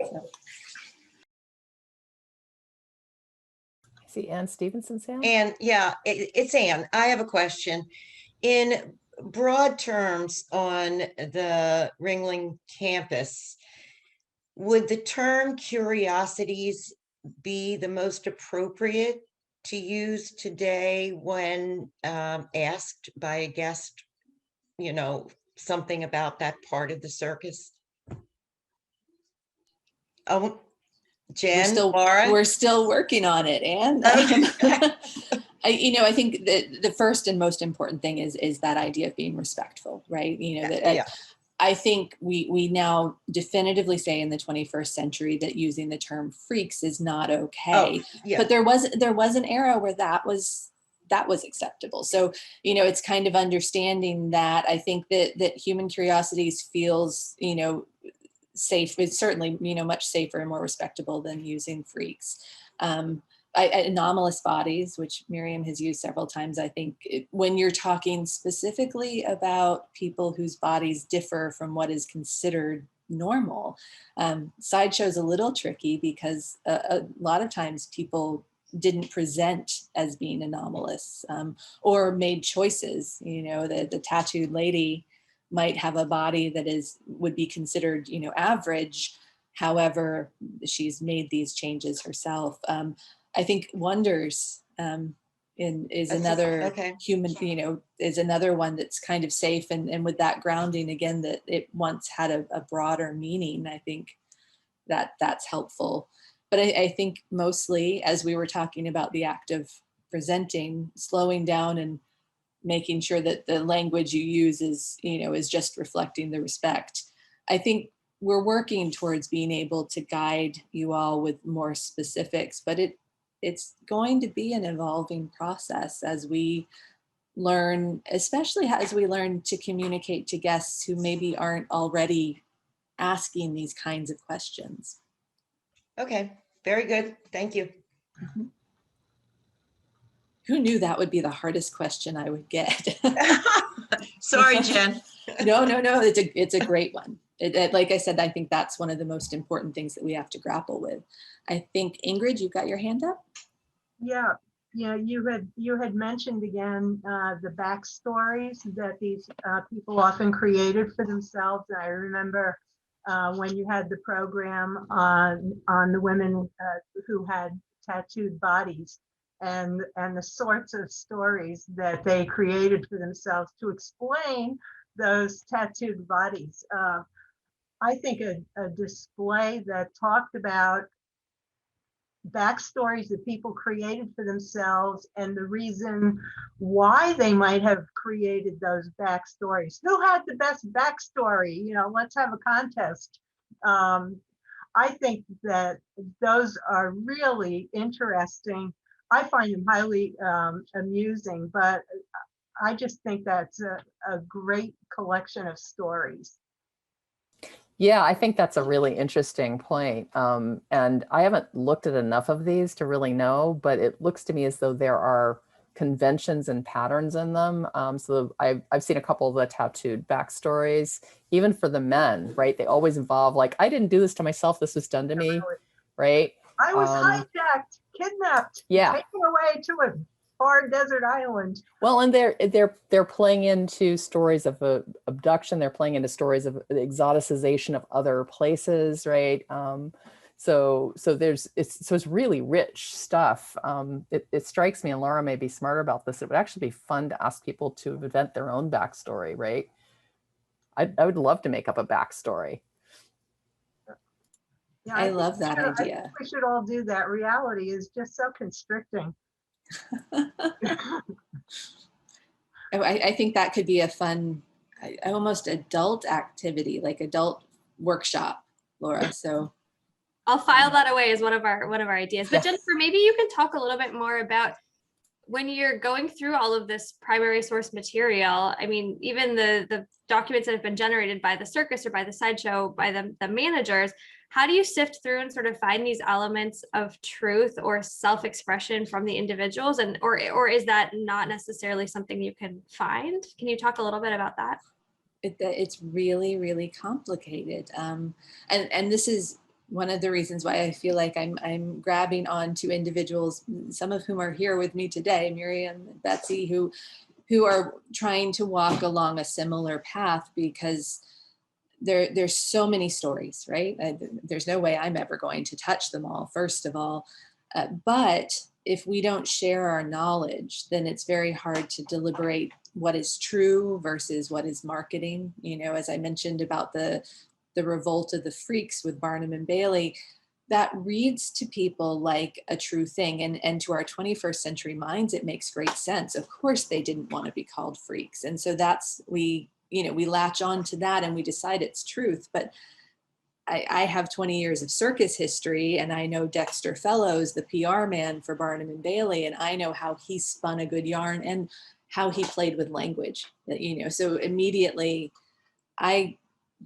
So. I see Ann Stevenson's hand. And yeah, it's Ann. I have a question. In broad terms on the Ringling campus, would the term curiosities be the most appropriate to use today when asked by a guest, you know, something about that part of the circus? Oh, Jen, Laura? We're still working on it, and Okay. I think that the first and most important thing is that idea of being respectful, right? You know, that Yeah. I think we now definitively say in the 21st century that using the term freaks is not okay. Oh, yeah. But there was an era where that was acceptable. So, you know, it's kind of understanding that. I think that human curiosities feels, you know, safe. It's certainly, you know, much safer and more respectable than using freaks. Anomalous bodies, which Miriam has used several times. I think when you're talking specifically about people whose bodies differ from what is considered normal, Sideshow's a little tricky because a lot of times people didn't present as being anomalous or made choices. You know, the tattooed lady might have a body that would be considered, you know, average. However, she's made these changes herself. I think Wonders is another human, you know, is another one that's kind of safe and with that grounding again, that it once had a broader meaning. I think that's helpful. But I think mostly, as we were talking about the act of presenting, slowing down and making sure that the language you use is, you know, is just reflecting the respect. I think we're working towards being able to guide you all with more specifics, but it's going to be an evolving process as we learn, especially as we learn to communicate to guests who maybe aren't already asking these kinds of questions. Okay, very good. Thank you. Mm-hmm. Who knew that would be the hardest question I would get? Sorry, Jen. No, it's a great one. Like I said, I think that's one of the most important things that we have to grapple with. I think, Ingrid, you've got your hand up? Yeah, you had mentioned again the backstories that these people often created for themselves. And I remember when you had the program on the women who had tattooed bodies and the sorts of stories that they created for themselves to explain those tattooed bodies. I think a display that talked about backstories that people created for themselves and the reason why they might have created those backstories. Who had the best backstory? You know, let's have a contest. I think that those are really interesting. I find them highly amusing, but I just think that's a great collection of stories. Yeah, I think that's a really interesting point. And I haven't looked at enough of these to really know, but it looks to me as though there are conventions and patterns in them. So I've seen a couple of the tattooed backstories, even for the men, right? They always involve like, I didn't do this to myself, this was done to me, right? I was hijacked, kidnapped, Yeah. taken away to a far desert island. Well, and they're playing into stories of abduction. They're playing into stories of the exoticization of other places, right? So it's really rich stuff. It strikes me, and Laura may be smarter about this, it would actually be fun to ask people to invent their own backstory, right? I would love to make up a backstory. Yeah, I love that I idea. think we should all do that. Reality is just so constricting. I think that could be a fun, almost adult activity, like adult workshop, Laura. So I'll file that away as one of our ideas. But Yes. Jennifer, maybe you can talk a little bit more about when you're going through all of this primary source material. I mean, even the documents that have been generated by the circus or by the sideshow, by the managers, how do you sift through and sort of find these elements of truth or self-expression from the individuals? And or is that not necessarily something you can find? Can you talk a little bit about that? it's really, really complicated. And this is one of the reasons why I feel like I'm grabbing on to individuals, some of whom are here with me today, Miriam and Betsy, who are trying to walk along a similar path, because there's so many stories, right? There's no way I'm ever going to touch them all, first of all. But if we don't share our knowledge, then it's very hard to deliberate what is true versus what is marketing. You know, as I mentioned about the revolt of the freaks with Barnum and Bailey, that reads to people like a true thing. And to our 21st century minds, it makes great sense. Of course, they didn't want to be called freaks. And so we latch on to that and we decide it's truth. But I have 20 years of circus history, and I know Dexter Fellows, the PR man for Barnum and Bailey, and I know how he spun a good yarn and how he played with language, so immediately I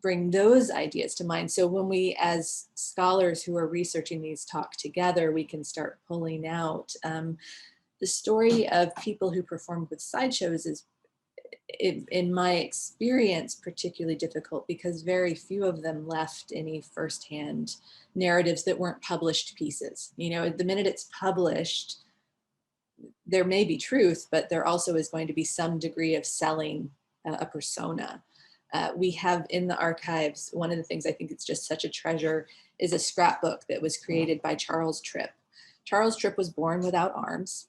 bring those ideas to mind. So when we, as scholars who are researching these, talk together, we can start pulling out the story of people who performed with sideshows is, in my experience, particularly difficult because very few of them left any firsthand narratives that weren't published pieces. The minute it's published, there may be truth, but there also is going to be some degree of selling a persona. We have in the archives, one of the things I think it's just such a treasure is a scrapbook that was created by Charles Tripp. Charles Tripp was born without arms.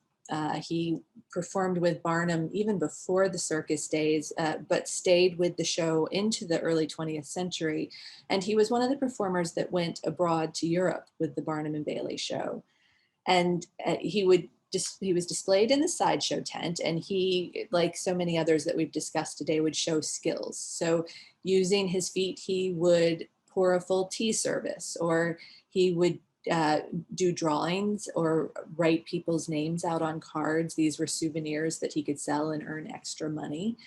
He performed with Barnum even before the circus days, but stayed with the show into the early 20th century. And he was one of the performers that went abroad to Europe with the Barnum and Bailey show. And he was displayed in the sideshow tent, and he, like so many others that we've discussed today, would show skills. So using his feet, he would pour a full tea service, or he would do drawings or write people's names out on cards. These were souvenirs that he could sell and earn extra money.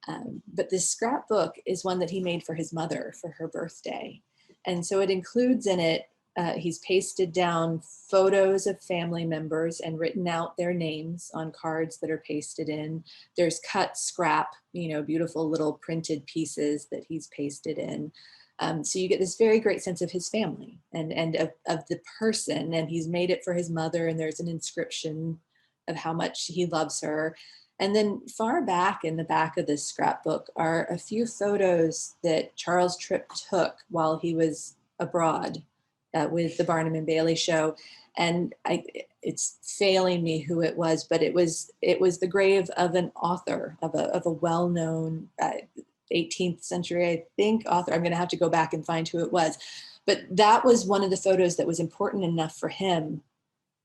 But this scrapbook is one that he made for his mother for her birthday. And so it includes in it, he's pasted down photos of family members and written out their names on cards that are pasted in. There's cut scrap, beautiful little printed pieces that he's pasted in. So you get this very great sense of his family and of the person, and he's made it for his mother, and there's an inscription of how much he loves her. And then far back in the back of this scrapbook are a few photos that Charles Tripp took while he was abroad with the Barnum and Bailey show. And it's failing me who it was, but it was the grave of an author, of a well-known 18th century, I think, author. I'm going to have to go back and find who it was. But that was one of the photos that was important enough for him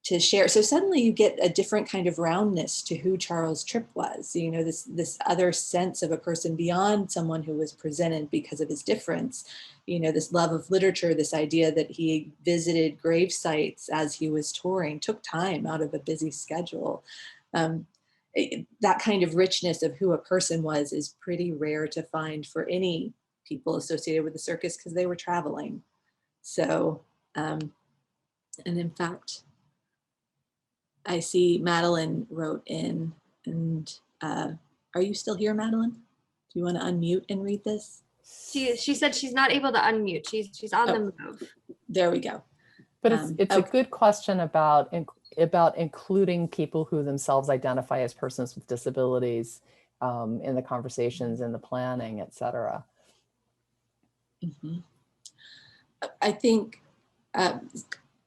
to share. So suddenly you get a different kind of roundness to who Charles Tripp was, this other sense of a person beyond someone who was presented because of his difference, this love of literature, this idea that he visited grave sites as he was touring, took time out of a busy schedule. That kind of richness of who a person was is pretty rare to find for any people associated with the circus because they were traveling. So, and in fact, I see Madeline wrote in, and are you still here, Madeline? Do you want to unmute and read this? She said she's not able to unmute. She's on the move. There we go. But it's okay. a good question about including people who themselves identify as persons with disabilities in the conversations, in the planning, et cetera. Mm-hmm. I think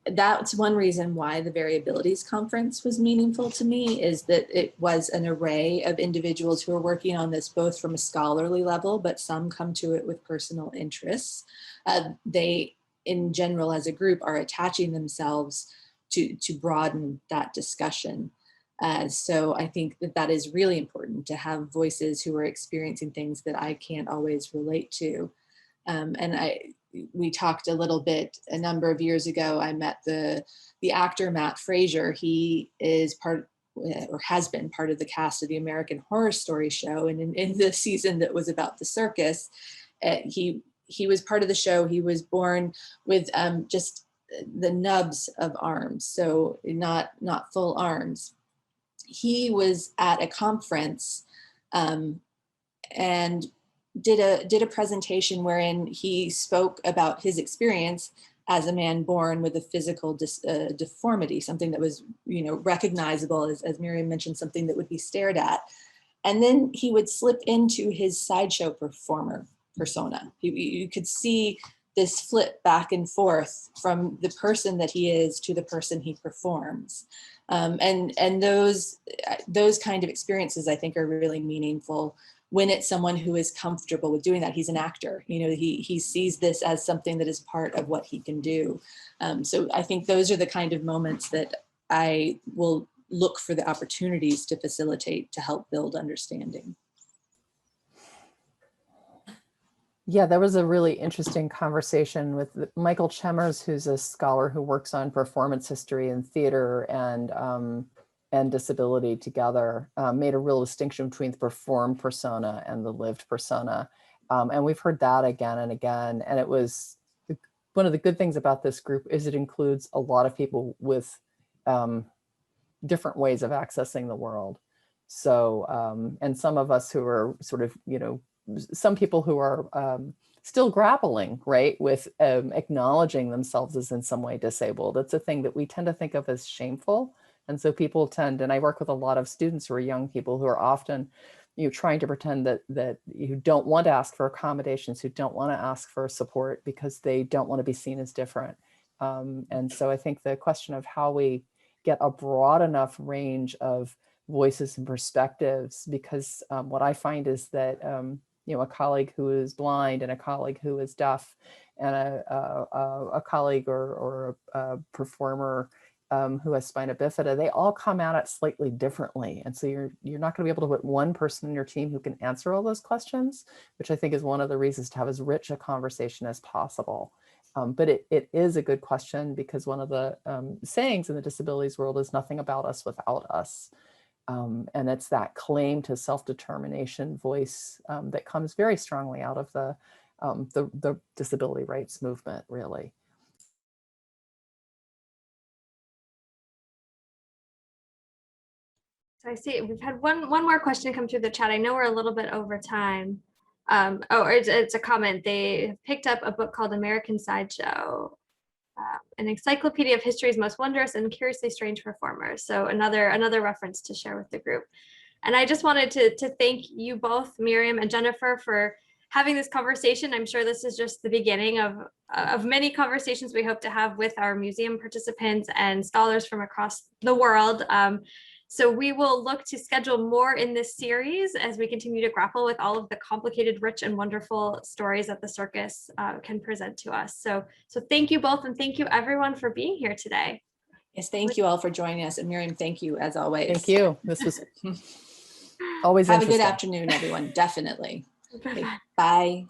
that's one reason why the Variabilities Conference was meaningful to me, is that it was an array of individuals who are working on this both from a scholarly level, but some come to it with personal interests. They, in general, as a group, are attaching themselves to broaden that discussion. So I think that that is really important, to have voices who are experiencing things that I can't always relate to. And we talked a little bit a number of years ago. I met the actor Matt Frazier. He is part, or has been part of the cast of the American Horror Story show. And in the season that was about the circus, he was part of the show. He was born with just the nubs of arms, so not full arms. He was at a conference and did a presentation wherein he spoke about his experience as a man born with a physical deformity, something that was, recognizable, as Miriam mentioned, something that would be stared at. And then he would slip into his sideshow performer persona. You could see this flip back and forth from the person that he is to the person he performs. And those kind of experiences, I think, are really meaningful when it's someone who is comfortable with doing that. He's an actor, he sees this as something that is part of what he can do. So I think those are the kind of moments that I will look for the opportunities to facilitate, to help build understanding. Yeah, there was a really interesting conversation with Michael Chemers, who's a scholar who works on performance history and theater and disability together, made a real distinction between the performed persona and the lived persona. And we've heard that again and again. And it was one of the good things about this group is it includes a lot of people with different ways of accessing the world. So, and some of us who are sort of, some people who are still grappling, right, with acknowledging themselves as in some way disabled. It's a thing that we tend to think of as shameful. And so people tend, and I work with a lot of students who are young people who are often, trying to pretend that you don't want to ask for accommodations, who don't want to ask for support because they don't want to be seen as different. And so I think the question of how we get a broad enough range of voices and perspectives, because what I find is that a colleague who is blind and a colleague who is deaf and a colleague or a performer who has spina bifida, they all come at it slightly differently. And so you're not going to be able to put one person in your team who can answer all those questions, which I think is one of the reasons to have as rich a conversation as possible. But it is a good question, because one of the sayings in the disabilities world is nothing about us without us. And it's that claim to self-determination voice that comes very strongly out of the disability rights movement, really. So I see we've had one more question come through the chat. I know we're a little bit over time. It's a comment. They picked up a book called American Sideshow, an encyclopedia of history's most wondrous and curiously strange performers. So another reference to share with the group. And I just wanted to thank you both, Miriam and Jennifer, for having this conversation. I'm sure this is just the beginning of many conversations we hope to have with our museum participants and scholars from across the world. So we will look to schedule more in this series as we continue to grapple with all of the complicated, rich, and wonderful stories that the circus can present to us. So thank you both, and thank you everyone for being here today. Yes, thank you all for joining us. And Miriam, thank you as always. Thank you. This was always Have a interesting. good afternoon, everyone. Definitely. Okay, bye.